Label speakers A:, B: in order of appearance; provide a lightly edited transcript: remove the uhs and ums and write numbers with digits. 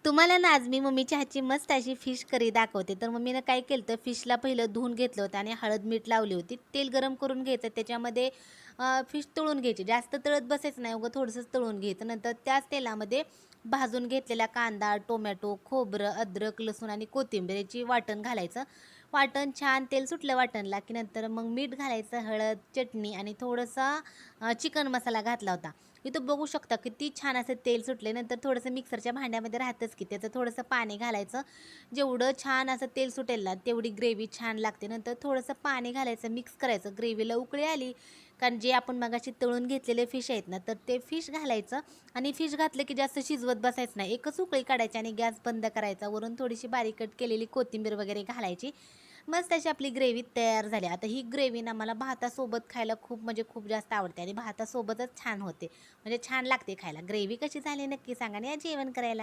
A: तुम्हाला ना आज मी मम्मीच्या हातची मस्त अशी फिश करी दाखवते. तर मम्मीनं काय केलं तर फिशला पहिलं धुवून घेतलं होतं आणि हळद मीठ लावली होती. तेल गरम करून घ्यायचं त्याच्यामध्ये फिश तळून घ्यायची. जास्त तळत बसायचं नाही, उगाच थोडंसंच तळून घ्यायचं. नंतर त्याच तेलामध्ये भाजून घेतलेला कांदा, टोमॅटो, खोबरं, अद्रक, लसूण आणि कोथिंबीर वाटण घालायचं. वाटण छान तेल सुटलं वाटणला, की नंतर मग मीठ घालायचं, हळद, चटणी आणि थोडासा चिकन मसाला घातला होता. इथं बघू शकता किती छान असं तेल सुटले. नंतर थोडंसं मिक्सरच्या भांड्यामध्ये राहतंच की त्याचं थोडंसं पाणी घालायचं. जेवढं छान असं तेल सुटेल ना तेवढी ग्रेव्ही छान लागते. नंतर थोडंसं पाणी घालायचं, मिक्स करायचं. ग्रेव्हीला उकळी आली कारण जे आपण मगाशी तळून घेतलेले फिश आहेत ना तर ते फिश घालायचं आणि फिश घातलं की जास्त शिजवत बसायचं नाही. एकच उकळी काढायची आणि गॅस बंद करायचा. वरून थोडीशी बारीक कट केलेली कोथिंबीर वगैरे घालायची. मस्त अशी आपली ग्रेव्ही तयार झाली. आता ही ग्रेव्ही ना मला भातासोबत खायला खूप म्हणजे खूप जास्त आवडते आणि भातासोबतच छान होते. म्हणजे छान लागते खायला. ग्रेव्ही कशी झाली नक्की सांगा आणि या जेवण करायला.